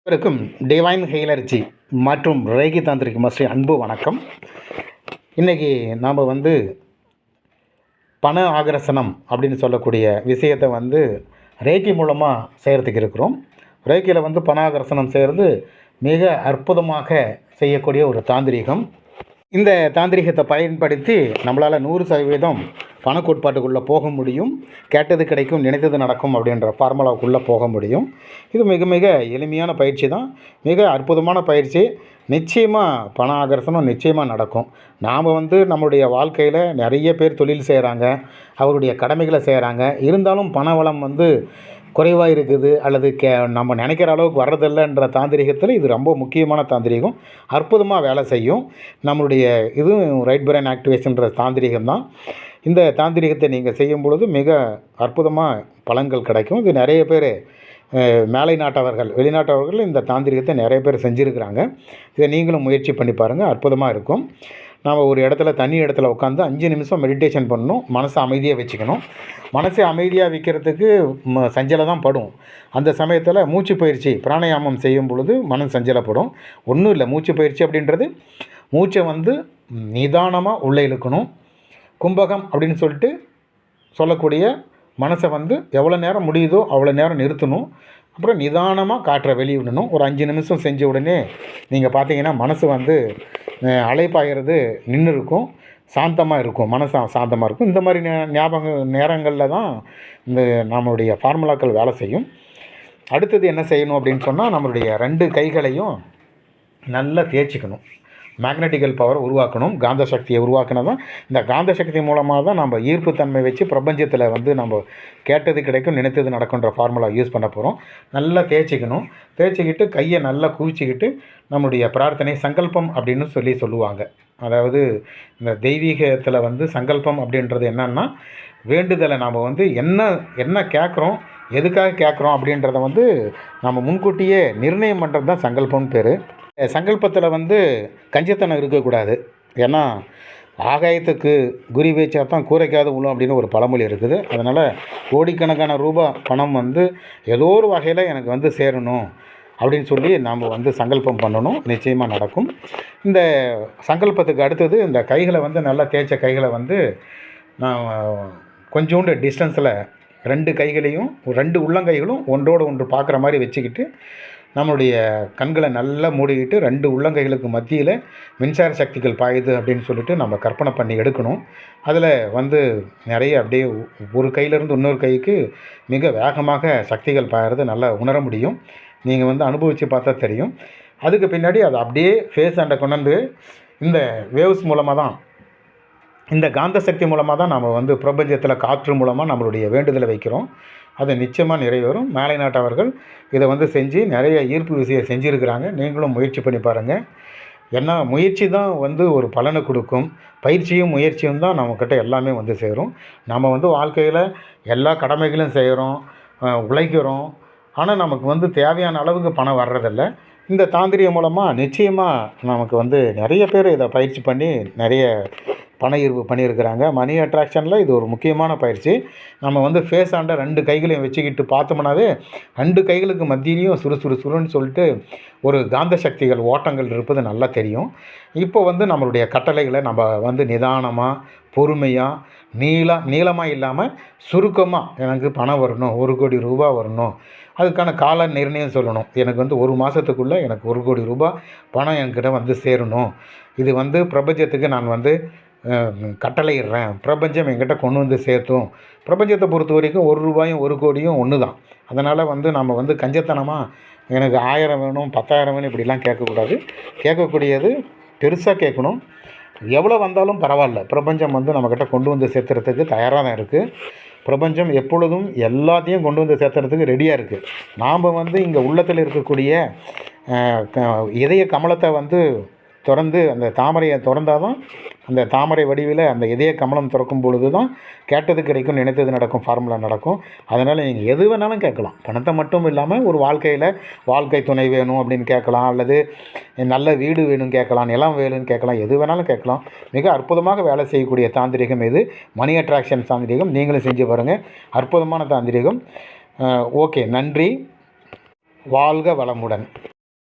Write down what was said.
அனைவருக்கும் டிவைன் ஹெய்லர்ஜி மற்றும் Reiki tantric master அன்பு வணக்கம். இன்றைக்கி நாம் பண ஆகர்ஷணம் அப்படின்னு சொல்லக்கூடிய விஷயத்தை ரேகி மூலமாக செய்கிறதுக்கு இருக்கிறோம். ரேக்கியில் பண ஆகர்ஷணம் செய்கிறது மிக அற்புதமாக செய்யக்கூடிய ஒரு தாந்திரிகம். இந்த தாந்திரிகத்தை பயன்படுத்தி நம்மளால் 100% பணக்கோட்பாட்டுக்குள்ளே போக முடியும். கேட்டது கிடைக்கும், நினைத்தது நடக்கும் அப்படின்ற ஃபார்முலாவுக்குள்ளே போக முடியும். இது மிக மிக எளிமையான பயிற்சி தான், மிக அற்புதமான பயிற்சி. நிச்சயமாக பண ஆகர்ஷணம் நிச்சயமாக நடக்கும். நாம் நம்முடைய வாழ்க்கையில் நிறைய பேர் தொழில் செய்கிறாங்க, அவருடைய கடமைகளை செய்கிறாங்க. இருந்தாலும் பண வளம் குறைவாக இருக்குது அல்லது நம்ம நினைக்கிற அளவுக்கு வர்றதில்லைன்ற தாந்திரிகத்தில் இது ரொம்ப முக்கியமான தாந்திரிகம். அற்புதமாக வேலை செய்யும். நம்மளுடைய இதுவும் ரைட் பிரெயின் ஆக்டிவேஷன்ற தாந்திரிகம் தான். இந்த தாந்திரிகத்தை நீங்கள் செய்யும் பொழுது மிக அற்புதமாக பலன்கள் கிடைக்கும். இது நிறைய பேர் மேலை நாட்டவர்கள், வெளிநாட்டவர்கள் இந்த தாந்திரிகத்தை நிறைய பேர் செஞ்சுருக்கிறாங்க. இதை நீங்களும் முயற்சி பண்ணி பாருங்கள், அற்புதமாக இருக்கும். நாம் ஒரு தனி இடத்துல உட்காந்து 5 நிமிஷம் மெடிடேஷன் பண்ணணும். மனசை அமைதியாக வச்சுக்கணும். மனசை அமைதியாக வைக்கிறதுக்கு சஞ்சலை தான் படும். அந்த சமயத்தில் மூச்சு பயிற்சி பிராணாயாமம் செய்யும் பொழுது மனம் சஞ்சலப்படும். ஒன்றும் இல்லை, மூச்சு பயிற்சி அப்படின்றது மூச்சை நிதானமாக உள்ளே இழுக்கணும். கும்பகம் அப்படின்னு சொல்லக்கூடிய மனசை எவ்வளோ நேரம் முடியுதோ அவ்வளோ நேரம் நிறுத்தணும். அப்புறம் நிதானமாக காற்றை வெளியிடணும். ஒரு 5 நிமிஷம் செஞ்ச உடனே நீங்கள் பார்த்தீங்கன்னா மனசு அலைப்பாகிறது நின்று இருக்கும், சாந்தமாக இருக்கும், மனசு சாந்தமாக இருக்கும். இந்த மாதிரி நேரங்களில் தான் இந்த நம்மளுடைய ஃபார்முலாக்கள் வேலை செய்யும். அடுத்தது என்ன செய்யணும் அப்படின்னு சொன்னால், நம்மளுடைய 2 கைகளையும் நல்லா தேய்ச்சிக்கணும். மேக்னட்டிக்கல் பவர் உருவாக்கணும். காந்த சக்தியை உருவாக்கினா தான், இந்த காந்த சக்தி மூலமாக தான் நம்ம ஈர்ப்புத்தன்மை வச்சு பிரபஞ்சத்தில் நம்ம கேட்டது கிடைக்கும், நினைத்தது நடக்குன்ற ஃபார்முலா யூஸ் பண்ண போகிறோம். நல்லா தேய்ச்சிக்கணும். தேய்ச்சிக்கிட்டு கையை நல்லா குவிச்சிக்கிட்டு நம்முடைய பிரார்த்தனை சங்கல்பம் அப்படின்னு சொல்லுவாங்க. அதாவது இந்த தெய்வீகத்தில் சங்கல்பம் அப்படின்றது என்னன்னா, வேண்டுதலை நாம் என்ன கேட்குறோம், எதுக்காக கேட்குறோம் அப்படின்றத நம்ம முன்கூட்டியே நிர்ணயம் பண்ணுறது தான் சங்கல்பம்னு பேர். சங்கல்பத்தில் கஞ்சத்தனம் இருக்கக்கூடாது. ஏன்னா ஆகாயத்துக்கு குறி வச்சா தான் கூரைக்காவது விழும் அப்படின்னு ஒரு பழமொழி இருக்குது. அதனால் கோடிக்கணக்கான ரூபா பணம் ஏதோ ஒரு வகையில் எனக்கு சேரணும் அப்படின்னு சொல்லி நாம் சங்கல்பம் பண்ணணும். நிச்சயமாக நடக்கும். இந்த சங்கல்பத்துக்கு அடுத்தது இந்த கைகளை நல்லா தேய்ச்ச கைகளை நான் கொஞ்சோண்டு டிஸ்டன்ஸில் 2 கைகளையும் 2 உள்ளங்கைகளும் ஒன்றோடு ஒன்று பார்க்குற மாதிரி வச்சுக்கிட்டு, நம்மளுடைய கண்களை நல்லா மூடிக்கிட்டு 2 உள்ளங்கைகளுக்கு மத்தியில் மின்சார சக்திகள் பாயுது அப்படின்னு நம்ம கற்பனை பண்ணி எடுக்கணும். அதில் நிறைய அப்படியே ஒரு கையிலேருந்து இன்னொரு கைக்கு மிக வேகமாக சக்திகள் பாயறது நல்லா உணர முடியும். நீங்கள் அனுபவித்து பார்த்தா தெரியும். அதுக்கு பின்னாடி அதை அப்படியே ஃபேஸ் ஆண்ட கொண்டு இந்த வேவ்ஸ் மூலமாக தான், இந்த காந்த சக்தி மூலமாக தான் நம்ம பிரபஞ்சத்தில் காற்று மூலமாக நம்மளுடைய வேண்டுதலை வைக்கிறோம். அது நிச்சயமாக நிறைவேறும். மேலை நாட்டவர்கள் இதை செஞ்சு நிறைய ஈர்ப்பு விஷயம் செஞ்சுருக்கிறாங்க. நீங்களும் முயற்சி பண்ணி பாருங்கள். ஏன்னா முயற்சி தான் ஒரு பலனை கொடுக்கும். பயிற்சியும் முயற்சியும் தான் நம்மக்கிட்ட எல்லாமே சேரும். நம்ம வாழ்க்கையில் எல்லா கடமைகளும் செய்கிறோம், உழைக்கிறோம். ஆனால் நமக்கு தேவையான அளவுக்கு பணம் வர்றதில்ல. இந்த தாந்திரிகம் மூலமாக நிச்சயமாக நமக்கு நிறைய பேர் இதை பயிற்சி பண்ணி நிறைய பண ஈர்ப்பு பண்ணியிருக்கிறாங்க. மணி அட்ராக்ஷனில் இது ஒரு முக்கியமான பயிற்சி. நம்ம ஃபேஸ் ஆண்ட 2 கைகளையும் வச்சுக்கிட்டு பார்த்தோம்னாவே 2 கைகளுக்கு மத்தியிலையும் சுறுன்னு ஒரு காந்த சக்திகள் ஓட்டங்கள் இருப்பது நல்லா தெரியும். இப்போ நம்மளுடைய கட்டளைகளை நம்ம நிதானமாக, பொறுமையாக, நீளமாக இல்லாமல் சுருக்கமாக, எனக்கு பணம் வரணும், 1 கோடி ரூபா வரணும், அதுக்கான கால நிர்ணயம் சொல்லணும். எனக்கு 1 மாதத்துக்குள்ளே எனக்கு 1 கோடி ரூபா பணம் என்கிட்ட சேரணும். இது பிரபஞ்சத்துக்கு நான் கட்டளையிடுறேன். பிரபஞ்சம் என்கிட்ட கொண்டு சேர்த்தும். பிரபஞ்சத்தை பொறுத்த வரைக்கும் 1 ரூபாயும் 1 கோடியும் ஒன்று தான். அதனால் நம்ம கஞ்சத்தனமாக எனக்கு 1000 வேணும், 10,000 வேணும் இப்படிலாம் கேட்கக்கூடாது. கேட்கக்கூடியது பெருசாக கேட்கணும். எவ்வளோ வந்தாலும் பரவாயில்ல. பிரபஞ்சம் நம்மக்கிட்ட கொண்டு சேர்த்துறதுக்கு தயாராக தான் இருக்குது. பிரபஞ்சம் எப்பொழுதும் எல்லாத்தையும் கொண்டு சேர்த்துறதுக்கு ரெடியாக இருக்குது. நாம் இங்கே உள்ளத்தில் இருக்கக்கூடிய இதய கமலத்தை திறந்து, அந்த தாமரையை திறந்தால் தான், அந்த தாமரை வடிவில் அந்த இதய கமலம் திறக்கும் பொழுது தான் கேட்டது கிடைக்கும், நினைத்தது நடக்கும் ஃபார்முலா நடக்கும். அதனால் நீங்கள் எது வேணாலும் கேட்கலாம். பணத்தை மட்டும் இல்லாமல் ஒரு வாழ்க்கையில் வாழ்க்கை துணை வேணும் அப்படின்னு கேட்கலாம், அல்லது நல்ல வீடு வேணும் கேட்கலாம், நிலம் வேணும்னு கேட்கலாம், எது வேணாலும் கேட்கலாம். மிக அற்புதமாக வேலை செய்யக்கூடிய தாந்திரிகம் இது. மணி அட்ராக்ஷன் தாந்திரிகம். நீங்களும் செஞ்சு பாருங்கள். அற்புதமான தாந்திரிகம். ஓகே, நன்றி. வாழ்க வளமுடன்.